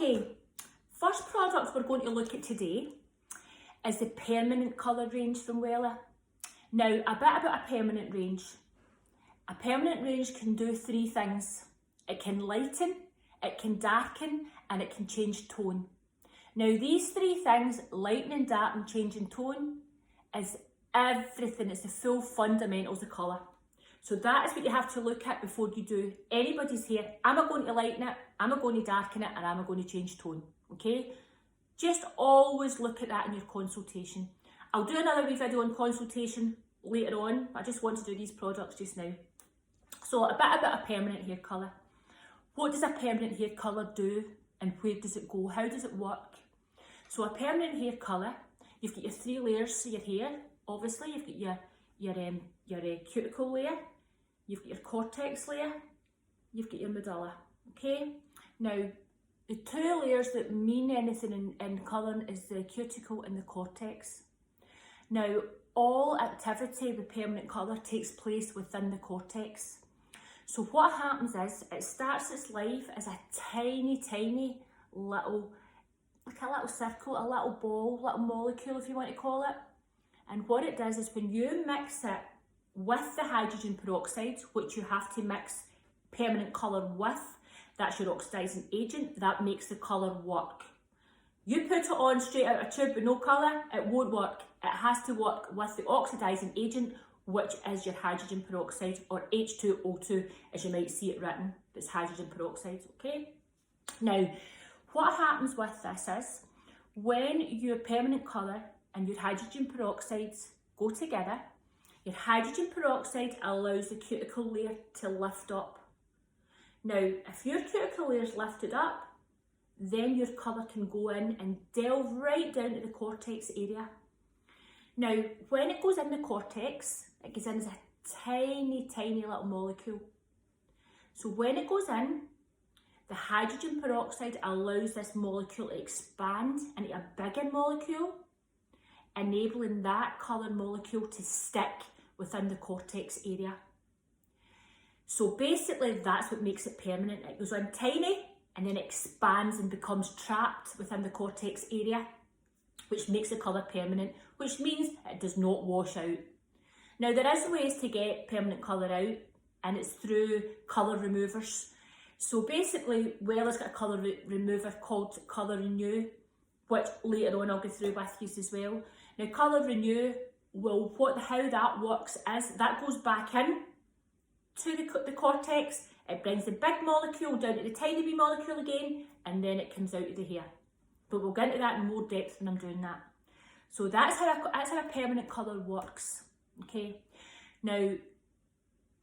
Okay, first product we're going to look at today is the permanent colour range from Wella. Now, a bit about a permanent range. A permanent range can do three things. It can lighten, it can darken, and it can change tone. Now, these three things, lightening, darken, changing tone, is everything. It's the full fundamentals of colour. So that is what you have to look at before you do anybody's hair. Am I going to lighten it? Am I going to darken it? Or am I going to change tone? Okay? Just always look at that in your consultation. I'll do another wee video on consultation later on, but I just want to do these products just now. So a bit about a permanent hair colour. What does a permanent hair colour do and where does it go? How does it work? So a permanent hair colour, you've got your three layers of your hair. Obviously, you've got your cuticle layer, you've got your cortex layer, you've got your medulla, okay? Now, the two layers that mean anything in colouring is the cuticle and the cortex. Now, all activity with permanent colour takes place within the cortex. So what happens is, it starts its life as a tiny, tiny little, like a little circle, a little ball, little molecule if you want to call it. And what it does is when you mix it with the hydrogen peroxide, which you have to mix permanent colour with, that's your oxidising agent, that makes the colour work. You put it on straight out of a tube with no colour, it won't work. It has to work with the oxidising agent, which is your hydrogen peroxide, or H2O2 as you might see it written, it's hydrogen peroxide, okay? Now, what happens with this is, when your permanent colour and your hydrogen peroxides go together, your hydrogen peroxide allows the cuticle layer to lift up. Now, if your cuticle layer is lifted up, then your colour can go in and delve right down to the cortex area. Now, when it goes in the cortex, it goes in as a tiny, tiny little molecule. So when it goes in, the hydrogen peroxide allows this molecule to expand into a bigger molecule, enabling that colour molecule to stick within the cortex area. So basically that's what makes it permanent. It goes on tiny and then expands and becomes trapped within the cortex area, which makes the colour permanent, which means it does not wash out. Now, there is ways to get permanent colour out, and it's through colour removers. So basically, Wella's got a colour remover called Colour Renew, which later on I'll go through with you as well. Now, Colour Renew, how that works is, that goes back in to the cortex, it brings the big molecule down to the tiny wee molecule again, and then it comes out of the hair. But we'll get into that in more depth when I'm doing that. So that's how a permanent colour works, okay? Now,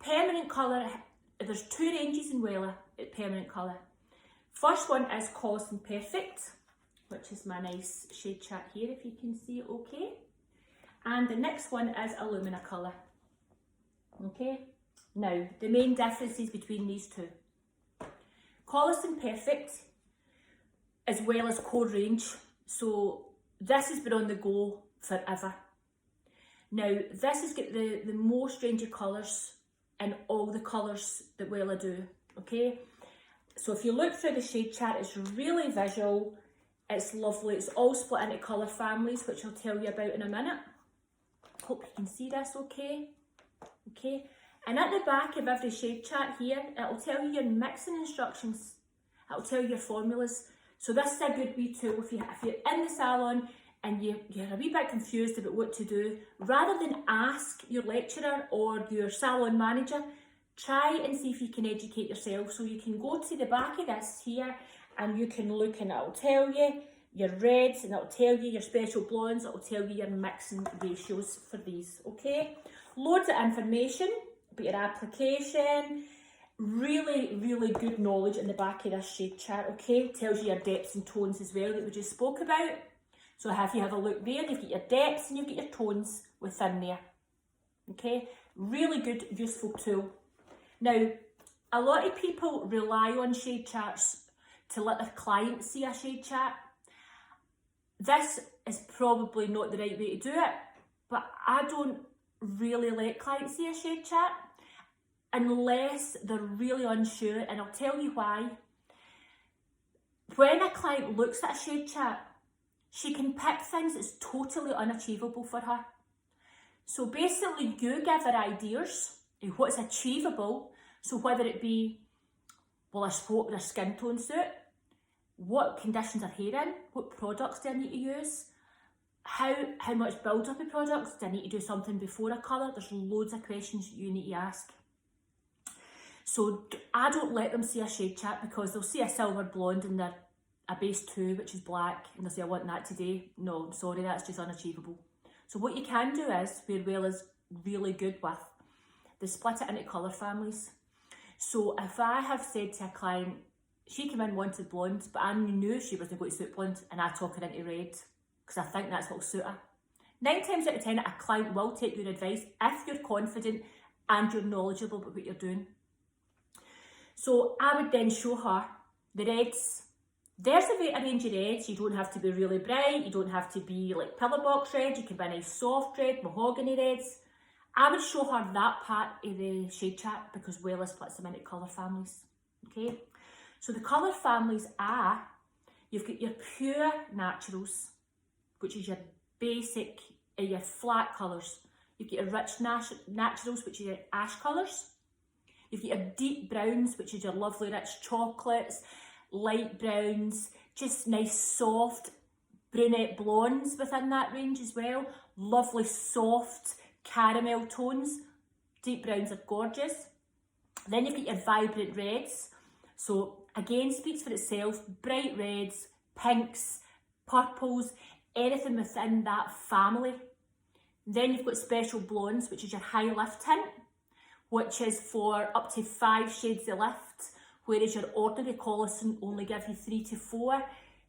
permanent colour, there's two ranges in Wella at permanent colour. First one is Colourless Perfect, which is my nice shade chart here, if you can see it okay. And the next one is Illumina Colour, okay? Now, the main differences between these two. Colourless Perfect as well as core range, so this has been on the go forever. Now, this has got the most range of colours in all the colours that Wella do, okay? So if you look through the shade chart, it's really visual, it's lovely, it's all split into colour families, which I'll tell you about in a minute. Hope you can see this okay. Okay, and at the back of every shade chart here, it'll tell you your mixing instructions, it'll tell you your formulas. So this is a good wee tool if you're in the salon and you're a wee bit confused about what to do. Rather than ask your lecturer or your salon manager, try and see if you can educate yourself. So you can go to the back of this here and you can look, and it'll tell you your reds, and it'll tell you your special blondes, it'll tell you your mixing ratios for these, okay? Loads of information about your application. Really, really good knowledge in the back of this shade chart, okay? Tells you your depths and tones as well that we just spoke about. So if you have a look there, you've got your depths and you've got your tones within there, okay? Really good, useful tool. Now, a lot of people rely on shade charts to let their clients see a shade chart. This is probably not the right way to do it, but I don't really let clients see a shade chart unless they're really unsure, and I'll tell you why. when a client looks at a shade chart, she can pick things that's totally unachievable for her. So basically you give her ideas of what's achievable. So whether it be, will their skin tone suit? What conditions are hair in? What products do I need to use? How much build up of products? Do I need to do something before a colour? There's loads of questions you need to ask. So I don't let them see a shade chart, because they'll see a silver blonde and they're a base 2, which is black, and they'll say, I want that today. No, sorry, that's just unachievable. So what you can do is, where Wella's really good with, they split it into colour families. So if I have said to a client, she came in wanted blonde, but I knew she wasn't going to suit blonde, and I talk her into red, because I think that's what will suit her. 9 times out of 10, a client will take your advice if you're confident and you're knowledgeable about what you're doing. So I would then show her the reds. There's a range of reds. You don't have to be really bright. You don't have to be like pillar box red. You can be a nice soft red, mahogany reds. I would show her that part of the shade chart, because Wella splits them into colour families. Okay, so the colour families are, you've got your pure naturals, which is your basic, your flat colours. You've got your rich naturals, which are your ash colours. You've got your deep browns, which is your lovely rich chocolates, light browns, just nice soft brunette blondes within that range as well. Lovely soft caramel tones. Deep browns are gorgeous. Then you've got your vibrant reds. So again, speaks for itself. Bright reds, pinks, purples, anything within that family. Then you've got special blondes, which is your high lift tint, which is for up to 5 shades of lift, whereas your ordinary colours only give you 3 to 4.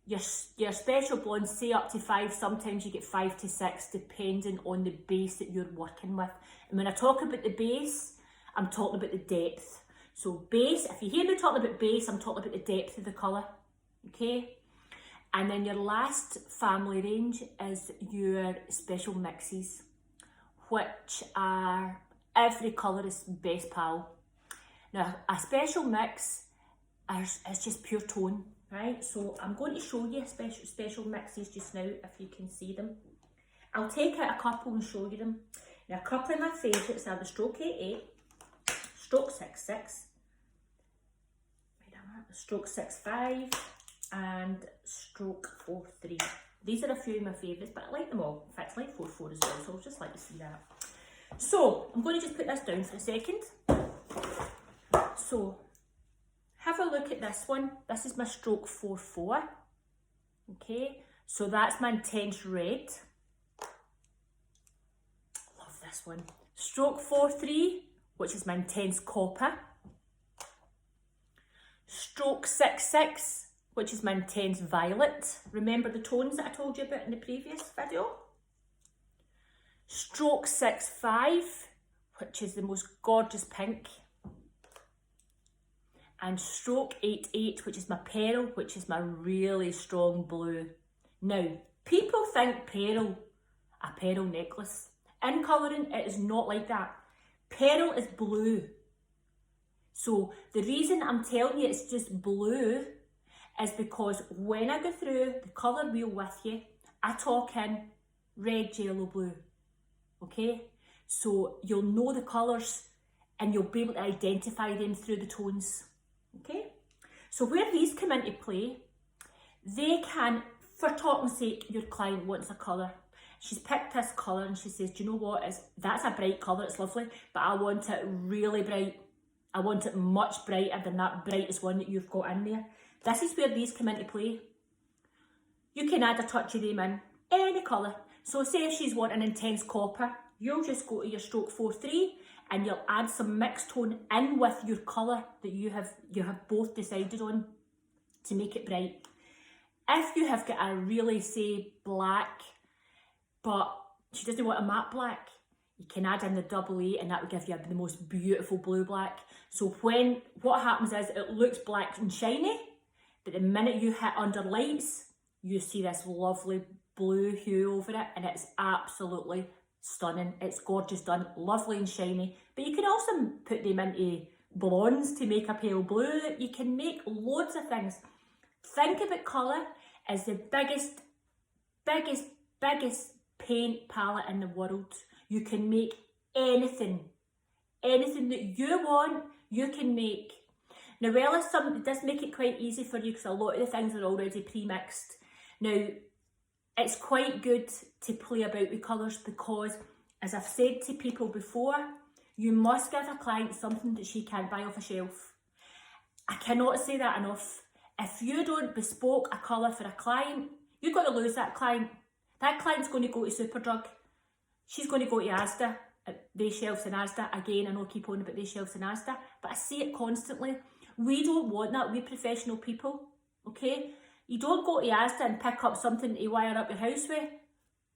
Your special blondes say up to 5, sometimes you get 5 to 6, depending on the base that you're working with. And when I talk about the base, I'm talking about the depth. So base, if you hear me talking about base, I'm talking about the depth of the colour, okay? And then your last family range is your special mixes, which are every colourist's best pal. Now, a special mix is just pure tone, right? So I'm going to show you special mixes just now, if you can see them. I'll take out a couple and show you them. Now, a couple of my favourites are the Stroke 88, Stroke 66, Stroke 65, and Stroke 43. These are a few of my favourites, but I like them all. In fact, I like 44 as well, so I'll just like to see that. So, I'm going to just put this down for a second. So, have a look at this one. This is my Stroke 44. Okay, so that's my intense red. Love this one. Stroke 43, which is my intense copper. Stroke 66, which is my intense violet. Remember the tones that I told you about in the previous video? Stroke 65, which is the most gorgeous pink. And Stroke 88, which is my pearl, which is my really strong blue. Now, people think pearl, a pearl necklace. In colouring, it is not like that. Pearl is blue. So the reason I'm telling you it's just blue is because when I go through the colour wheel with you, I talk in red, yellow, blue. Okay? So you'll know the colours and you'll be able to identify them through the tones. Okay? So where these come into play, they can, for talking's sake, your client wants a colour. She's picked this colour and she says, do you know what, that's a bright colour, it's lovely, but I want it really bright. I want it much brighter than that brightest one that you've got in there. This is where these come into play. You can add a touch of them in, any colour. So say if she's wanting intense copper, you'll just go to your Stroke 43 and you'll add some mixed tone in with your colour that you have both decided on to make it bright. If you have got a really, say, black, but she doesn't want a matte black, you can add in the double A and that will give you the most beautiful blue black. So what happens is it looks black and shiny, but the minute you hit under lights, you see this lovely blue hue over it and it's absolutely stunning. It's gorgeous done, lovely and shiny. But you can also put them into blondes to make a pale blue. You can make loads of things. think about colour as the biggest paint palette in the world. You can make anything that you want, you can make. Now, it does make it quite easy for you because a lot of the things are already pre-mixed. Now, it's quite good to play about with colours because, as I've said to people before, you must give a client something that she can't buy off a shelf. I cannot say that enough. If you don't bespoke a colour for a client, you're going to lose that client. That client's going to go to Superdrug. She's going to go to Asda, they shelves in Asda. Again, I know I keep on about they shelves in Asda, but I see it constantly. We don't want that. We're professional people, okay? You don't go to Asda and pick up something to wire up your house with.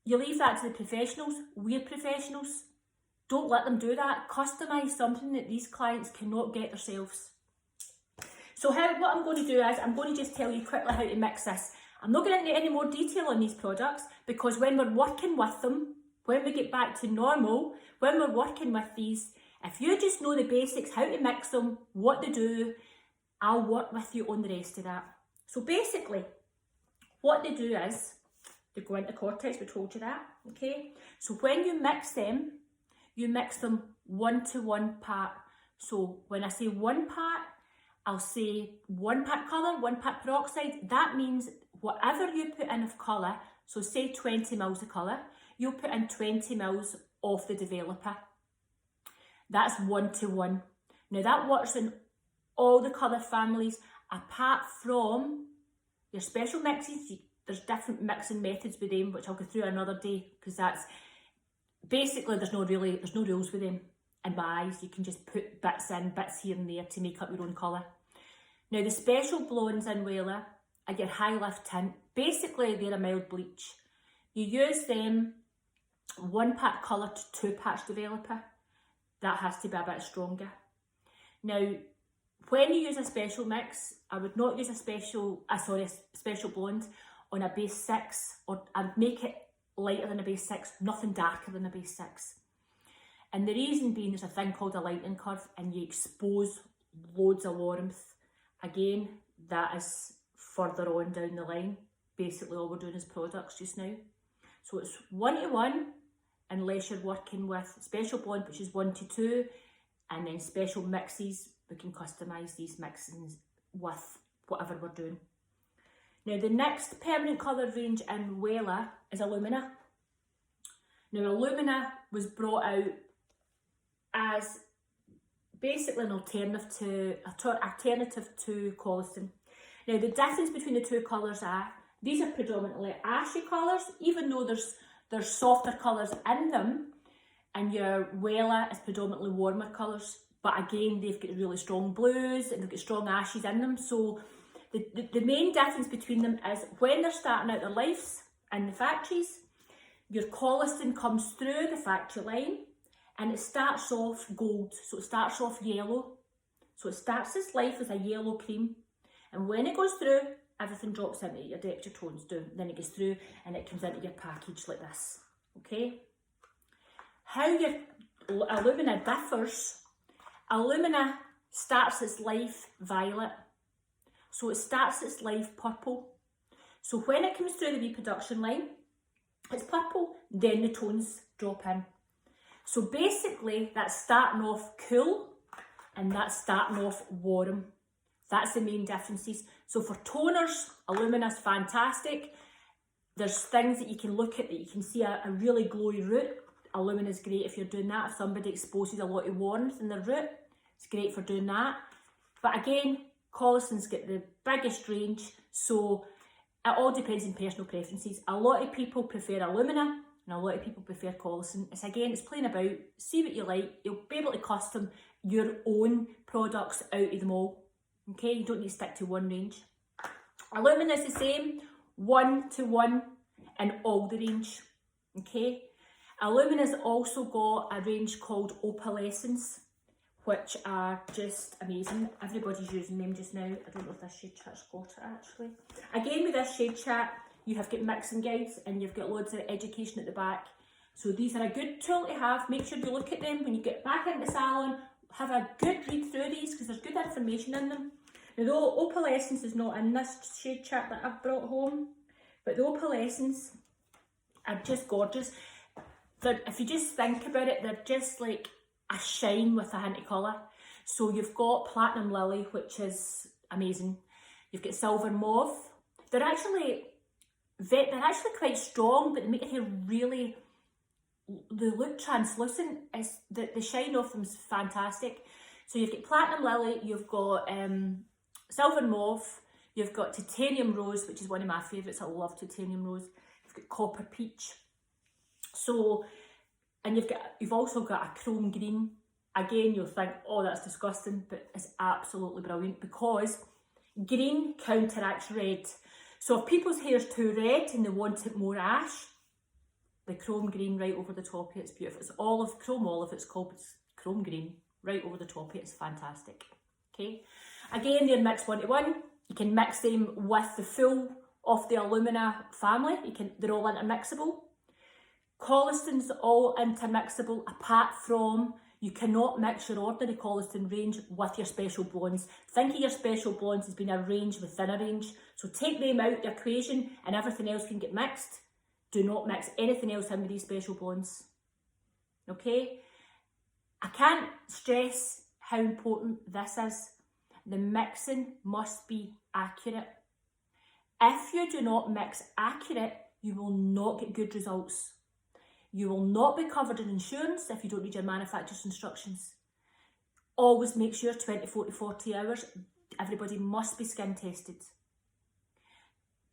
You leave that to the professionals. We're professionals. Don't let them do that. Customise something that these clients cannot get themselves. So what I'm going to do is, I'm going to just tell you quickly how to mix this. I'm not going into any more detail on these products because when we're working with them, when we get back to normal, when we're working with these, if you just know the basics, how to mix them, what to do, I'll work with you on the rest of that. So basically, what they do is, they go into Cortex, we told you that, okay? So when you mix them 1-to-1 part. So when I say 1 part, I'll say 1 part colour, 1 part peroxide. That means whatever you put in of colour, so say 20 mils of colour, you'll put in 20 mils of the developer. That's 1-to-1. Now that works in all the colour families, apart from your special mixes. There's different mixing methods with them, which I'll go through another day, because that's basically there's no rules with them. In my eyes, you can just put bits here and there to make up your own colour. Now the special blondes in Wella are your high lift tint. Basically they're a mild bleach. You use them 1 part colour to 2 parts developer. That has to be a bit stronger. Now when you use a special mix, I would not use a special blonde on a base 6, or I'd make it lighter than a base 6, nothing darker than a base 6. And the reason being, there's a thing called a lightning curve and you expose loads of warmth. Again, that is further on down the line. Basically all we're doing is products just now. So it's 1-to-1 unless you're working with special blonde, which is 1-to-2, and then special mixes, we can customise these mixings with whatever we're doing. Now the next permanent colour range in Wella is Illumina. Now Illumina was brought out as basically an alternative to Colistin. Now the difference between the two colours are, these are predominantly ashy colours, even though there's softer colours in them, and your Wella is predominantly warmer colours. But again, they've got really strong blues and they've got strong ashes in them. So the main difference between them is when they're starting out their lives in the factories, your Colistin comes through the factory line and it starts off gold. So it starts off yellow. So it starts its life as a yellow cream. And when it goes through, everything drops into your depth, your tones down. Then it goes through and it comes into your package like this. Okay? How your Illumina differs, Illumina starts its life violet. So it starts its life purple. So when it comes through the reproduction line, it's purple, then the tones drop in. So basically that's starting off cool and that's starting off warm. That's the main differences. So for toners, Illumina's fantastic. There's things that you can look at that you can see a really glowy root. Illumina's great if you're doing that. If somebody exposes a lot of warmth in their root, it's great for doing that. But again, Colistin's got the biggest range, so it all depends on personal preferences. A lot of people prefer Illumina and a lot of people prefer Colistin. It's playing about, see what you like. You'll be able to custom your own products out of them all. Okay, you don't need to stick to one range. Illumina is the same, 1-to-1 in all the range. Okay, Illumina's also got a range called Opalescence, which are just amazing. Everybody's using them just now. I don't know if this shade chart's got it actually. Again, with this shade chart, you have got mixing guides and you've got loads of education at the back. So these are a good tool to have. Make sure you look at them when you get back into the salon. Have a good read through these because there's good information in them. Now the Opalescence is not in this shade chart that I've brought home, but the Opalescence are just gorgeous. If you just think about it, they're just like a shine with a hint of colour. So you've got Platinum Lily, which is amazing. You've got Silver Mauve. They're actually quite strong, but they make your hair really, they look translucent. The shine off them is fantastic. So you've got Platinum Lily, you've got Silver Mauve, you've got Titanium Rose, which is one of my favourites. I love Titanium Rose. You've got Copper Peach. So, and you've also got a Chrome Green. Again, you'll think, oh, that's disgusting, but it's absolutely brilliant because green counteracts red. So if people's hair's too red and they want it more ash, the Chrome Green right over the top of it, it's beautiful. It's olive, Chrome Olive, it's called, it's Chrome Green right over the top of it, it's fantastic. Okay, again, they're mixed 1-to-1. You can mix them with the full of the Illumina family. They're all intermixable. Coliston's all intermixable, apart from you cannot mix your ordinary Coliston range with your special blondes. Think of your special blondes as being a range within a range. So take them out of the equation and everything else can get mixed. Do not mix anything else in with these special blondes. Okay? I can't stress how important this is. The mixing must be accurate. If you do not mix accurate, you will not get good results. You will not be covered in insurance if you don't read your manufacturer's instructions. Always make sure 24 to 40 hours, everybody must be skin tested.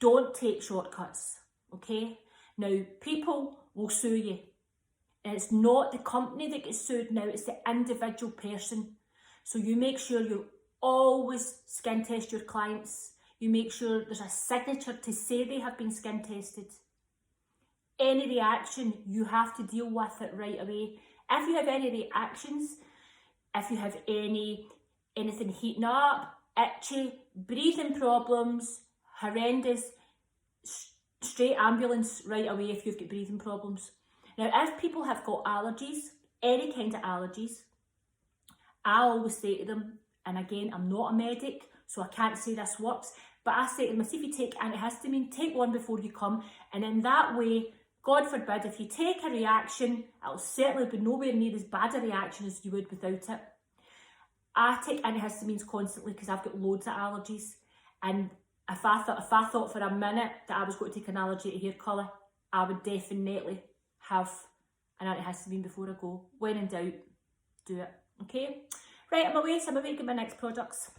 Don't take shortcuts, okay? Now, people will sue you. And it's not the company that gets sued now, it's the individual person. So you make sure you always skin test your clients. You make sure there's a signature to say they have been skin tested. Any reaction, you have to deal with it right away. If you have any reactions, if you have anything heating up, itchy, breathing problems, horrendous, straight ambulance right away if you've got breathing problems. Now, if people have got allergies, any kind of allergies, I always say to them, and again, I'm not a medic, so I can't say this works, but I say to them, if you take antihistamine, take one before you come, and in that way, God forbid, if you take a reaction, it'll certainly be nowhere near as bad a reaction as you would without it. I take antihistamines constantly because I've got loads of allergies, and if I thought for a minute that I was going to take an allergy to hair colour, I would definitely have an antihistamine before I go. When in doubt, do it. Okay? Right, I'm away, so I'm away to get my next products.